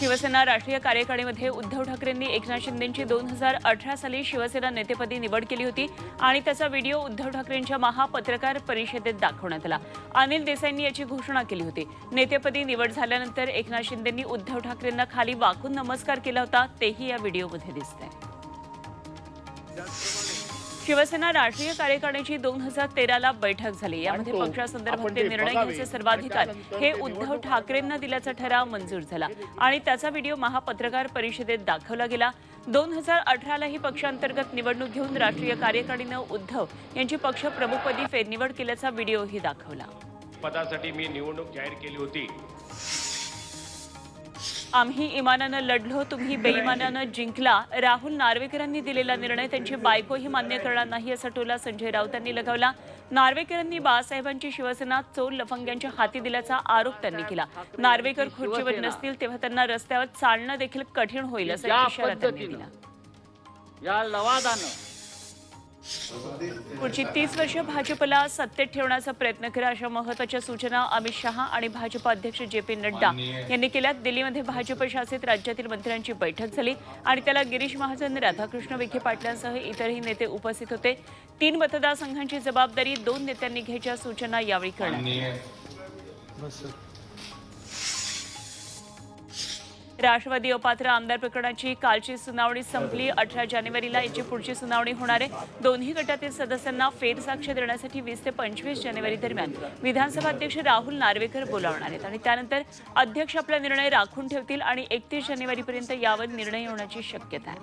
शिवसेना राष्ट्रीय कार्यकारिणीमध्ये उद्धव ठाकरेंनी एकनाथ शिंदेंची 2018 साली शिवसेना नेतेपदी निवड केली होती आणि त्याचा व्हिडिओ उद्धव ठाकरेंच्या महापत्रकार परिषदेत दाखवण्यात आला। अनिल देसाईंनी याची घोषणा केली होती। नेतेपदी निवड झाल्यानंतर एकनाथ शिंदेंनी उद्धव ठाकरेंना खाली वाकून नमस्कार केला होता, तेही या व्हिडिओमध्ये दिसतंय। शिवसेना राष्ट्रीय कार्यकारिणीची 2013ला बैठक झाली। यामध्ये पक्षासंदर्भातले निर्णय घ्यायचे सर्वाधिकार हे उद्धव ठाकरेंना दिल्याचा ठराव मंजूर झाला आणि त्याचा व्हिडिओ महापत्रकार परिषदेत दाखवला गेला। 2018लाही पक्षांतर्गत निवडणूक घेऊन राष्ट्रीय कार्यकारिणीनं उद्धव यांची पक्षप्रमुखपदी फेरनिवड केल्याचा व्हिडिओही दाखवला। पदासाठी मी निवडणूक जाहीर केली होती। आम्ही इमानानं लढलो, तुम्ही बेईमानानं जिंकला। राहुल नार्वेकरांनी दिलेला निर्णय त्यांची बायकोही मान्य करणार नाही असा टोला संजय राऊतांनी लगावला। नार्वेकरांनी बाळासाहेबांची शिवसेना चोर लफंग्यांच्या हाती दिल्याचा आरोप त्यांनी केला। नार्वेकर खुर्चीवर नसतील तेव्हा त्यांना रस्त्यावर चालणं देखील कठीण होईल असा इशारा त्यांनी दिला। या लवादानं पुढची 30 वर्ष भाजपला सत्तेत ठेवण्याचा प्रयत्न करा अशा महत्त्वाच्या सूचना अमित शहा आणि भाजप अध्यक्ष जे.पी. नड्डा यांनी केल्या। दिल्लीमध्ये भाजप शासित राज्यातील मंत्र्यांची बैठक झाली आणि त्याला गिरीश महाजन, राधाकृष्ण विखे पाटलांसह इतरही नेते उपस्थित होते। 3 मतदारसंघांची जबाबदारी 2 नेत्यांनी घ्यायच्या सूचना यावेळी करण्यात। राष्ट्रवादी अपात्र आमदार प्रकरणाची कालची सुनावणी संपली। 18 जानेवारीला याची पुढची सुनावणी होणार आहे। दोन्ही गटातील सदस्यांना फेरसाक्ष देण्यासाठी 20 ते 25 जानेवारी दरम्यान विधानसभा अध्यक्ष राहुल नार्वेकर बोलावणार आहेत आणि त्यानंतर अध्यक्ष आपला निर्णय राखून ठेवतील आणि 31 जानेवारीपर्यंत यावर निर्णय होण्याची शक्यता आहे।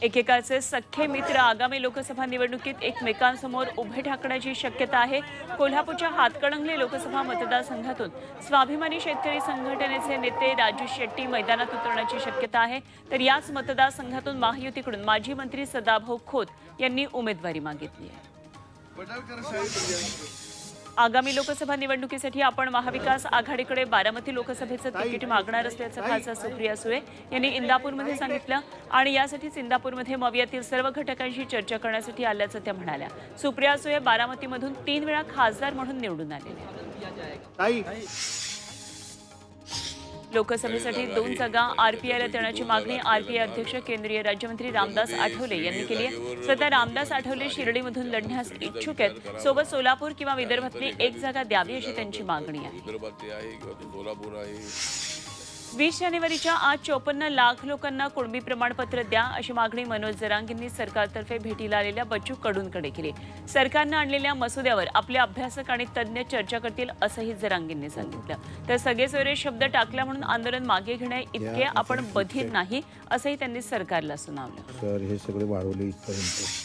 एकेकाचे सख्खे मित्र आगामी लोकसभा निवडणुकीत एकमेकांसमोर उभे ठाकण्याची शक्यता आहे। कोल्हापूरच्या हातकणंगले लोकसभा मतदारसंघातून स्वाभिमानी शेतकरी संघटनेचे नेते राजू शेट्टी मैदानात उतरण्याची शक्यता आहे, तर याच मतदारसंघातून महायुतीकडून माजी मंत्री सदाभाऊ खोत यांनी उमेदवारी मागितली आहे। आगामी लोकसभा निवडणुकीसाठी आपण महाविकास आघाडीकडे बारामती लोकसभेचं तिकीट मागणार असल्याचं खासदार सुप्रिया सुळे यांनी इंदापूरमध्ये सांगितलं आणि यासाठीच इंदापूरमध्ये मवियातील सर्व घटकांशी चर्चा करण्यासाठी आल्याचं त्या म्हणाल्या। सुप्रिया सुळे बारामतीमधून 3 वेळा खासदार म्हणून निवडून आलेल्या। लोकसभेसाठी 2 जागा आरपीआयला देण्याची मागणी आरपीआय अध्यक्ष केंद्रीय राज्यमंत्री रामदास आठवले यांनी केली आहे। सध्या रामदास आठवले शिर्डीमधून लढण्यास इच्छुक आहेत। सोबत सोलापूर किंवा विदर्भातली 1 जागा द्यावी अशी त्यांची मागणी आहे। 20 जानेवारीच्या आज 54 लाख लोकांना कुणबी प्रमाणपत्र द्या अशी मागणी मनोज जरांगेंनी सरकारतर्फे भेटीला आलेल्या बच्चू कडूंकडे केली। सरकारनं आणलेल्या मसुद्यावर आपले अभ्यासक आणि तज्ज्ञ चर्चा करतील असंही जरांगेंनी सांगितलं। तर सगळे सोयरे शब्द टाकला म्हणून आंदोलन मागे घेण्या इतके आपण बधीर नाही असंही त्यांनी सरकारला सुनावलं। सर हे सगळे वाढवले इथपर्यंत।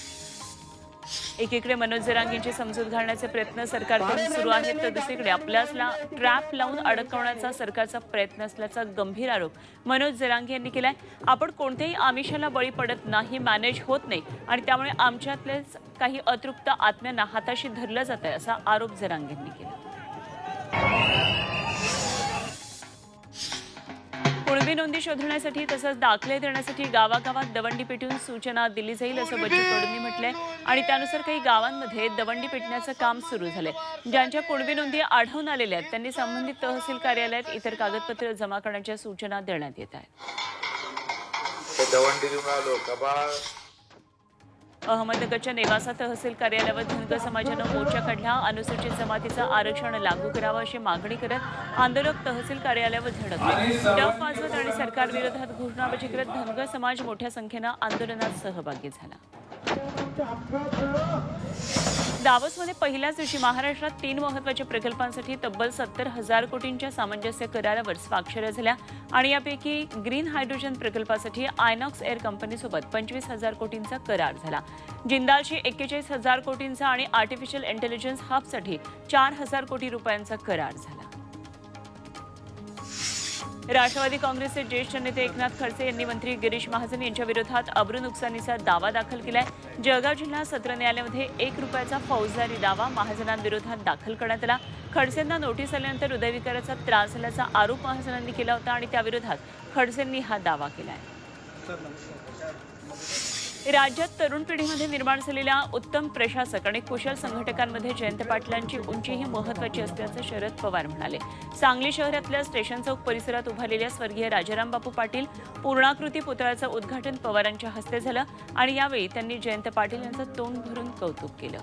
एकीकडे मनोज जरांगेंची समजूत घालण्याचे प्रयत्न सरकारकडून सुरू आहेत, तर दुसरीकडे आपल्याला ट्रॅप लावून अडकवण्याचा सरकारचा प्रयत्न असल्याचा गंभीर आरोप मनोज जरांगे यांनी केलाय। आपण कोणत्याही आमिषाला बळी पडत नाही, मॅनेज होत नाही आणि त्यामुळे आमच्यातलेच काही अतृप्त आत्म्यांना हाताशी धरलं जात आहे असा आरोप जरांगेंनी केला। कुणबी नोंदी शोधण्यासाठी तसंच दाखले देण्यासाठी गावागावात दवंडी पेटून सूचना दिली जाईल असं बच्चू कडूंनी म्हटलंय आणि त्यानुसार काही गावांमध्ये दवंडी पेटण्याचं काम सुरू झालंय। ज्यांच्या कुणबी नोंदी आढळून आलेल्या आहेत त्यांनी संबंधित तहसील कार्यालयात इतर कागदपत्र जमा करण्याच्या सूचना देण्यात येत आहेत। अहमदनगरच्या नेवासा तहसील कार्यालयावर धनगर समाजानं मोर्चा काढला। अनुसूचित जमातीचं आरक्षण लागू करावं अशी मागणी करत आंदोलक तहसील कार्यालयावर धडकले। डफ वाजवत आणि सरकारविरोधात घोषणाबाजी करत धनगर समाज मोठ्या संख्येनं आंदोलनात सहभागी झाला। दावोसमध्ये पहिल्याच दिवशी महाराष्ट्रात 3 महत्त्वाच्या प्रकल्पांसाठी तब्बल 70,000 कोटींच्या सामंजस्य करारावर स्वाक्षऱ्या झाल्या आणि यापैकी ग्रीन हायड्रोजन प्रकल्पासाठी आयनॉक्स एअर कंपनीसोबत 25,000 कोटींचा करार झाला। जिंदालशी 41,000 कोटींचा आणि आर्टिफिशियल इंटेलिजन्स हबसाठी 4,000 कोटी रुपयांचा करार झाला। राष्ट्रवादी काँग्रेसचे ज्येष्ठ नेते एकनाथ खडसे यांनी मंत्री गिरीश महाजन यांच्या विरोधात अब्रू नुकसानीचा दावा दाखल केलाय। जळगाव जिल्हा सत्र न्यायालयामध्ये 1 रुपयाचा फौजदारी दावा महाजनांविरोधात दाखल करण्यात आला। खडसेंना नोटीस आल्यानंतर हृदयविकाराचा त्रास झाल्याचा आरोप महाजनांनी केला होता आणि त्याविरोधात खडसेंनी हा दावा केलाय। राज्यात तरुण पिढीमध्ये निर्माण झालेल्या उत्तम प्रशासक आणि कुशल संघटकांमध्ये जयंत पाटलांची उंची ही महत्त्वाची असल्याचं शरद पवार म्हणाले. सांगली शहरातल्या स्टेशन चौक परिसरात उभारलेल्या स्वर्गीय राजाराम बापू पाटील पूर्णाकृती पुतळ्याचं उद्घाटन पवारांच्या हस्ते झालं आणि यावेळी त्यांनी जयंत पाटील यांचं तोंड भरून कौतुक केलं.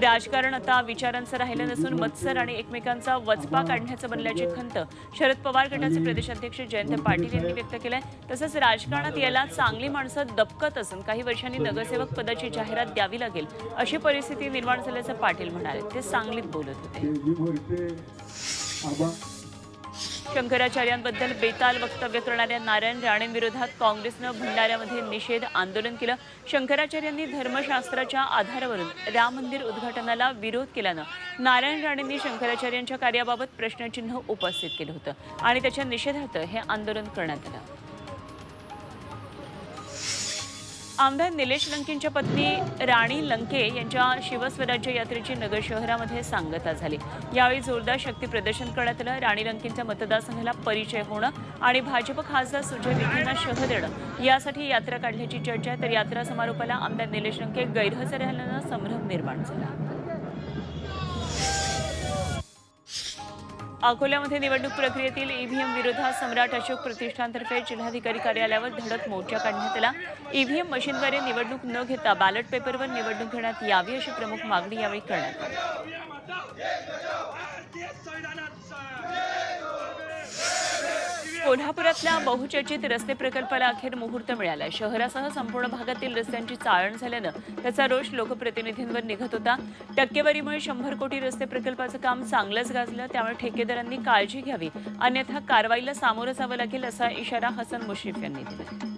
राजकारण आता विचारांचं राहिलं नसून मत्सर आणि एकमेकांचा वचपा काढण्याचं बनल्याची खंत शरद पवार गटाचे प्रदेशाध्यक्ष जयंत पाटील यांनी व्यक्त केलाय. तसंच राजकारणात यायला चांगली माणसं दबकत असून काही वर्षांनी नगरसेवक पदाची जाहिरात द्यावी लागेल अशी परिस्थिती निर्माण झाल्याचं पाटील म्हणाले. ते सांगलीत बोलत होते. शंकराचार्यांबद्दल बेताल वक्तव्य करणाऱ्या नारायण राणेंविरोधात काँग्रेसनं भंडाऱ्यामध्ये निषेध आंदोलन केलं. शंकराचार्यांनी धर्मशास्त्राच्या आधारावरून राम मंदिर उद्घाटनाला विरोध केल्यानं नारायण राणेंनी शंकराचार्यांच्या कार्याबाबत प्रश्नचिन्ह उपस्थित केलं होतं आणि त्याच्या निषेधार्थ हे आंदोलन करण्यात आलं. आमदार निलेश लंकेंच्या पत्नी राणी लंके यांच्या शिवस्वराज्य यात्रेची नगर शहरामध्ये सांगता झाली. यावेळी जोरदार शक्ती प्रदर्शन करण्यात आलं. राणी लंकेंच्या मतदारसंघाला परिचय होणं आणि भाजप खासदार सुजय विखेंना शह देणं यासाठी यात्रा काढल्याची चर्चा आहे. तर यात्रा समारोपाला आमदार निलेश लंके गैरहजर राहिल्यानं संभ्रम निर्माण झाला. अकोल्यामध्ये निवडणूक प्रक्रियेतील ईव्हीएम विरोधात सम्राट अशोक प्रतिष्ठानतर्फे जिल्हाधिकारी कार्यालयावर धडक मोर्चा काढण्यात आला. ईव्हीएम मशीनद्वारे निवडणूक न घेता बॅलेट पेपरवर निवडणूक घेण्यात यावी अशी प्रमुख मागणी यावेळी करण्यात आली. कोल्हापुरातल्या बहुचर्चित रस्ते प्रकल्पाला अखेर मुहूर्त मिळाला. शहरासह संपूर्ण भागातील रस्त्यांची चाळण झाल्यानं त्याचा रोष लोकप्रतिनिधींवर निघत होता. टक्केवारीमुळे 100 कोटी रस्ते प्रकल्पाचं काम चांगलंच गाजलं. त्यामुळे ठेकेदारांनी काळजी घ्यावी, अन्यथा कारवाईला सामोरं जावं लागेल असा इशारा हसन मुश्रीफ यांनी दिला.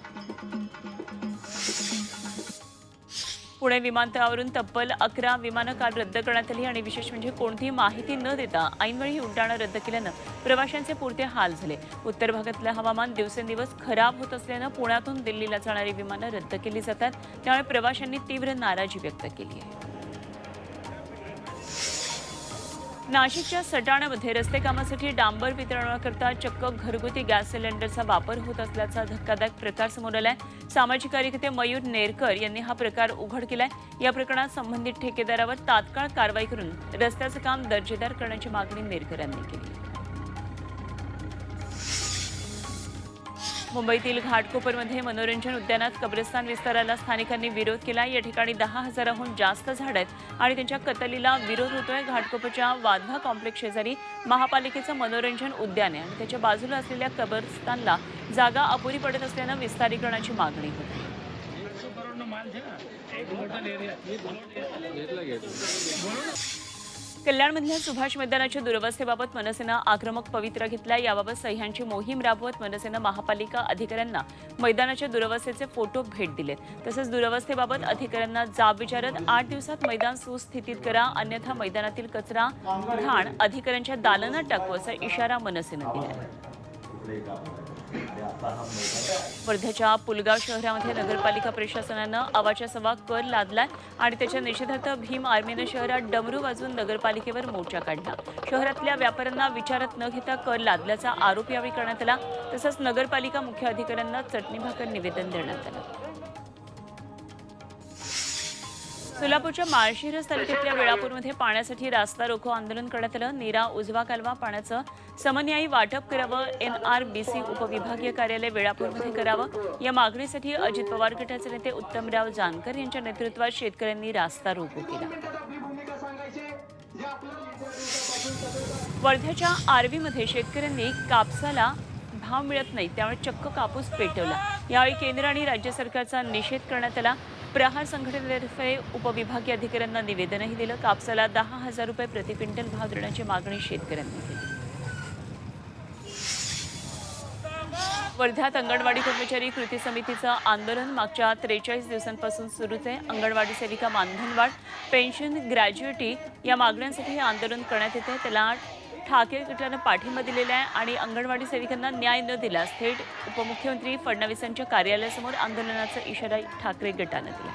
पुणे विमानतळावरून तब्बल 11 विमानं काल रद्द करण्यात आली आणि विशेष म्हणजे कोणतीही माहिती न देता ऐनवेळी ही उड्डाणं रद्द केल्यानं प्रवाशांचे पुरते हाल झाले. उत्तर भागातलं हवामान दिवसेंदिवस खराब होत असल्यानं पुण्यातून दिल्लीला जाणारी विमानं रद्द केली जातात. त्यामुळे प्रवाशांनी तीव्र नाराजी व्यक्त केली आहे. नाशिकच्या सटाण्यामध्ये रस्ते कामासाठी डांबर वितरणाकरता चक्क घरगुती गॅस सिलेंडरचा वापर होत असल्याचा धक्कादायक प्रकार समोर आलाय. सामाजिक कार्यकर्ते मयूर नेरकर यांनी हा प्रकार उघड केलाय. या प्रकरणात संबंधित ठेकेदारावर तात्काळ कारवाई करून रस्त्याचं काम दर्जेदार करण्याची मागणी नेरकर यांनी केली. मुंबईतील घाटकोपरमध्ये मनोरंजन उद्यानात कब्रस्तान विस्ताराला स्थानिकांनी विरोध केला. या ठिकाणी 10,000हून जास्त झाडं आहेत आणि त्यांच्या कतलीला विरोध होतोय. घाटकोपरच्या वाधवा कॉम्प्लेक्स शेजारी महापालिकेचं मनोरंजन उद्यान आहे आणि त्याच्या बाजूला असलेल्या कब्रस्तानला जागा अपुरी पडत असल्यानं विस्तारीकरणाची मागणी होती. कल्याणमधल्या सुभाष मैदानाच्या दुरवस्थेबाबत मनसेनं आक्रमक पवित्रा घेतला. याबाबत सह्यांची मोहीम राबवत मनसेनं महापालिका अधिकाऱ्यांना मैदानाच्या दुरवस्थेचे फोटो भेट दिलेत. तसंच दुरवस्थेबाबत अधिकाऱ्यांना जाब विचारत 8 दिवसात मैदान सुस्थितीत करा, अन्यथा मैदानातील कचरा घाण अधिकाऱ्यांच्या दालनात टाकू असा इशारा मनसेनं दिला. वर्ध्याच्या पुलगाव शहरामध्ये नगरपालिका प्रशासनानं अवाच्या सवा कर लादलाय आणि त्याच्या निषेधार्थ भीम आर्मीनं शहरात डमरू वाजवून नगरपालिकेवर मोर्चा काढला. शहरातल्या व्यापाऱ्यांना विचारत न घेता कर लादल्याचा आरोप यावेळी करण्यात आला. तसंच नगरपालिका मुख्य अधिकाऱ्यांना चटणी भाकर निवेदन देण्यात आलं. सोलापूरच्या माळशिरस तालुक्यातल्या वेळापूरमध्ये पाण्यासाठी रास्ता रोको आंदोलन करण्यात आलं. नीरा उजवा कालवा पाण्याचं समन्यायी वाटप करावं, NRBC उपविभागीय कार्यालय वेळापूरमध्ये करावं या मागणीसाठी अजित पवार गटाचे नेते उत्तमराव जानकर यांच्या नेतृत्वात शेतकऱ्यांनी रास्ता रोको केला. वर्ध्याच्या आर्वीमध्ये शेतकऱ्यांनी कापसाला भाव मिळत नाही त्यामुळे चक्क कापूस पेटवला. यावेळी केंद्र आणि राज्य सरकारचा निषेध करण्यात आला. प्रहार संघटनेतर्फे उपविभागीय अधिकाऱ्यांना निवेदनही दिलं. कापसाला 10,000 रुपये प्रति क्विंटल भाव देण्याची मागणी शेतकऱ्यांनी केली. वर्ध्यात अंगणवाडी कर्मचारी कृती समितीचं आंदोलन मागच्या 43 दिवसांपासून सुरूच आहे. अंगणवाडी सेविका मानधनवाढ, पेन्शन, ग्रॅज्युएटी या मागण्यांसाठी हे आंदोलन करण्यात येते. त्याला ठाकरे गटानं पाठिंबा दिलेला आहे आणि अंगणवाडी सेविकांना न्याय न दिल्यास थेट उपमुख्यमंत्री फडणवीसांच्या कार्यालयासमोर आंदोलनाचा इशारा ठाकरे गटानं दिला.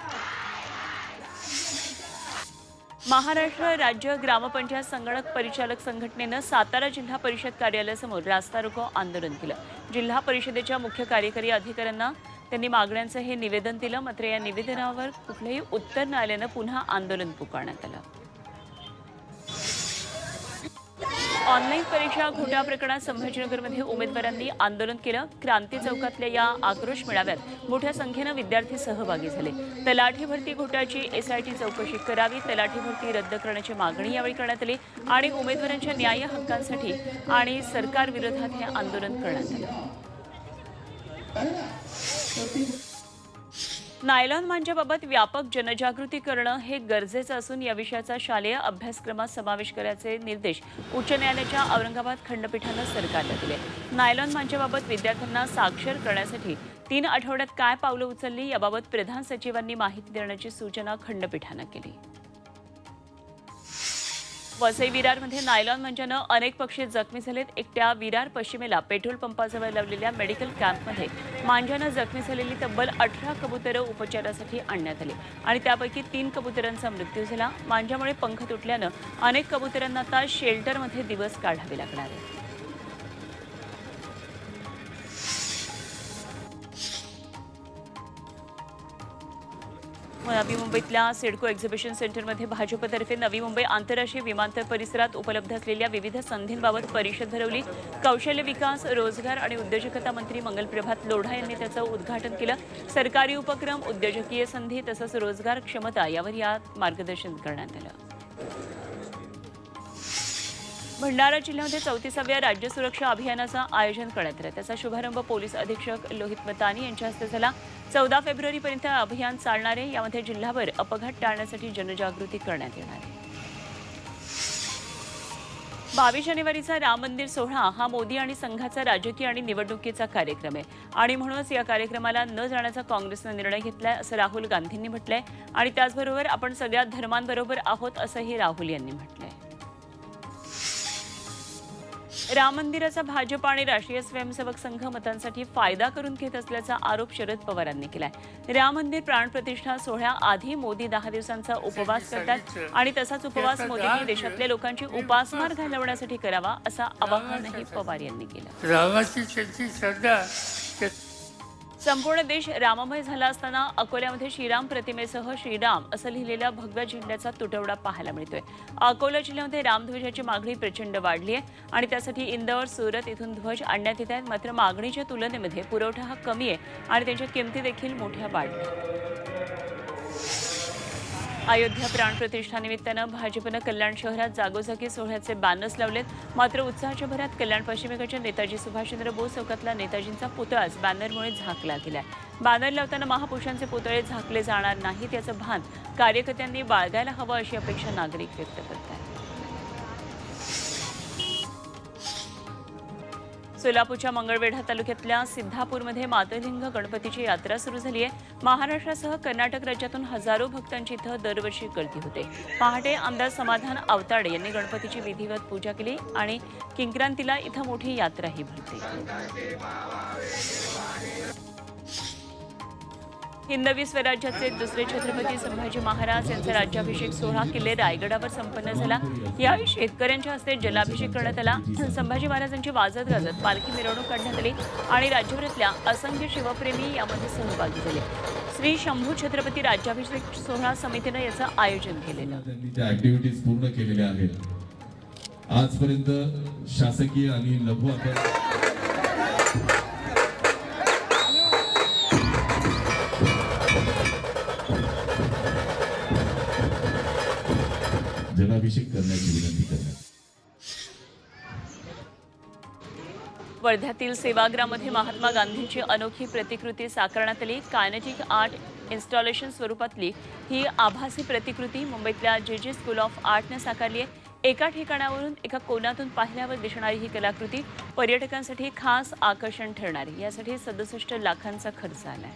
महाराष्ट्र राज्य ग्रामपंचायत संगणक परिचालक संघटनेनं सातारा जिल्हा परिषद कार्यालयासमोर रास्ता रोको आंदोलन केलं. जिल्हा परिषदेच्या मुख्य कार्यकारी अधिकाऱ्यांना त्यांनी मागण्यांचं हे निवेदन दिलं. मात्र या निवेदनावर कुठलंही उत्तर न आल्यानं पुन्हा आंदोलन पुकारण्यात आलं. ऑनलाईन परीक्षा घोटाळा प्रकरणात संभाजीनगरमध्ये उमेदवारांनी आंदोलन केलं. क्रांती चौकातल्या या आक्रोश मेळाव्यात मोठ्या संख्येनं विद्यार्थी सहभागी झाले. तलाठी भरती घोटाळ्याची एसआयटी चौकशी करावी, तलाठी भरती रद्द करण्याची मागणी यावेळी करण्यात आली आणि उमेदवारांच्या न्याय्य हक्कांसाठी आणि सरकारविरोधात हे आंदोलन करण्यात आलं. नायलॉन मांजाबाबत व्यापक जनजागृती करणं हे गरजेचं असून या विषयाचा शालेय अभ्यासक्रमात समावेश करण्याचे निर्देश उच्च न्यायालयाच्या औरंगाबाद खंडपीठानं सरकारला दिले. नायलॉन मांजाबाबत विद्यार्थ्यांना साक्षर करण्यासाठी 3 आठवड्यात काय पावलं उचलली याबाबत प्रधान सचिवांनी माहिती देण्याची सूचना खंडपीठानं केली. वसई विरारमध्ये नायलॉन मांजानं अनेक पक्षी जखमी झालेत. एकट्या विरार पश्चिमेला पेट्रोल पंपाजवळ लावलेल्या मेडिकल कॅम्पमध्ये मांजानं जखमी झालेली तब्बल 18 कबुतरं उपचारासाठी आणण्यात आली आणि त्यापैकी 3 कबुतरांचा मृत्यू झाला. मांजामुळे पंख तुटल्यानं अनेक कबुतरांना आता शेल्टरमध्ये दिवस काढावे लागणार आहेत. नवी मुंबईतल्या सिडको एक्झिबिशन सेंटरमध्ये भाजपतर्फे नवी मुंबई आंतरराष्ट्रीय विमानतळ परिसरात उपलब्ध असलेल्या विविध संधींबाबत परिषद भरवली. कौशल्य विकास, रोजगार आणि उद्योजकता मंत्री मंगलप्रभात लोढा यांनी त्याचं उद्घाटन केलं. सरकारी उपक्रम, उद्योजकीय संधी तसंच रोजगार क्षमता यावर यात मार्गदर्शन करण्यात आलं. भंडारा जिल्ह्यामध्ये 34व्या राज्य सुरक्षा अभियानाचं आयोजन करण्यात आलं. त्याचा शुभारंभ पोलीस अधीक्षक लोहित मतानी यांच्या हस्ते झाला. 14 फेब्रुवारीपर्यंत अभियान चालणार आहे. यामध्ये जिल्हाभर अपघात टाळण्यासाठी जनजागृती करण्यात येणार आहे. 22 जानेवारीचा राम मंदिर सोहळा हा मोदी आणि संघाचा राजकीय आणि निवडणुकीचा कार्यक्रम आहे आणि म्हणूनच या कार्यक्रमाला न जाण्याचा काँग्रेसनं निर्णय घेतलाय असं राहुल गांधींनी म्हटलंय आणि त्याचबरोबर आपण सगळ्या धर्मांबरोबर आहोत असंही राहुल यांनी म्हटलंय. राम मंदिराचा भाजप आणि राष्ट्रीय स्वयंसेवक संघ मतांसाठी फायदा करून घेत असल्याचा आरोप शरद पवारांनी केलाय. राम मंदिर प्राणप्रतिष्ठा सोहळ्याआधी मोदी 10 दिवसांचा उपवास करतात आणि तसाच उपवास मोदींनी देशातल्या लोकांची उपासमार घालवण्यासाठी करावा असं आवाहनही पवार यांनी केलं. रामाची त्यांची श्रद्धा संपूर्ण देश राममय झाला असताना अकोल्यामध्ये श्रीराम प्रतिमेसह श्रीराम असं लिहिलेल्या भगव्या झेंड्याचा तुटवडा पाहायला मिळतोय. अकोला जिल्ह्यामध्ये रामध्वजाची मागणी प्रचंड वाढली आहे आणि त्यासाठी इंदोर, सुरत इथून ध्वज आणण्यात येत आहेत. मात्र मागणीच्या तुलनेमध्ये पुरवठा हा कमी आहे आणि त्यांच्या किमती देखील मोठ्या वाढल्या. अयोध्या प्राणप्रतिष्ठानिमित्तानं भाजपनं कल्याण शहरात जागोजागी सोहळ्याचे बॅनर्स लावलेत. मात्र उत्साहाच्या भरात कल्याण पश्चिमेकडच्या नेताजी सुभाषचंद्र बोस चौकातला नेताजींचा पुतळाच बॅनरमुळे झाकला गेलाय. बॅनर लावताना महापुरुषांचे पुतळे झाकले जाणार नाहीत याचं भान कार्यकर्त्यांनी बाळगायला हवं अशी अपेक्षा नागरिक व्यक्त करत आहेत. सोलापूरच्या मंगळवेढा तालुक्यातल्या सिद्धापूरमध्ये मातलिंग गणपतीची यात्रा सुरू झाली आहे. महाराष्ट्रासह कर्नाटक राज्यातून हजारो भक्तांची इथं दरवर्षी गर्दी होते. पहाटे आमदार समाधान आवताडे यांनी गणपतीची विधिवत पूजा केली आणि किंक्रांतीला इथं मोठी यात्राही भरते. हिंदवी स्वराज्याचे दुसरे छत्रपती संभाजी महाराज यांचा राज्याभिषेक सोहळा किल्ले रायगडावर संपन्न झाला. यावेळी शेतकऱ्यांच्या हस्ते जलाभिषेक करण्यात आला. संभाजी महाराजांची वाजत गाजत पालखी मिरवणूक काढण्यात आली आणि राज्यभरातल्या असंख्य शिवप्रेमी यामध्ये सहभागी झाले. श्री शंभू छत्रपती राज्याभिषेक सोहळा समितीनं याचं आयोजन केलेलं. त्यांनी त्या ऍक्टिव्हिटीज पूर्ण केलेल्या आहेत. आजपर्यंत शासकीय आणि लघु जलाभिषेक करण्याची विनंती करण्यात. वर्ध्यातील सेवाग्राममध्ये महात्मा गांधींची अनोखी प्रतिकृती साकारण्यात आली. कायनेटिक आर्ट इन्स्टॉलेशन स्वरूपातली ही आभासी प्रतिकृती मुंबईतल्या जे स्कूल ऑफ आर्टने साकारली आहे. एका ठिकाणावरून एका कोनातून पाहिल्यावर दिसणारी ही कलाकृती पर्यटकांसाठी खास आकर्षण ठरणार आहे. यासाठी 67 लाखांचा खर्च आलाय.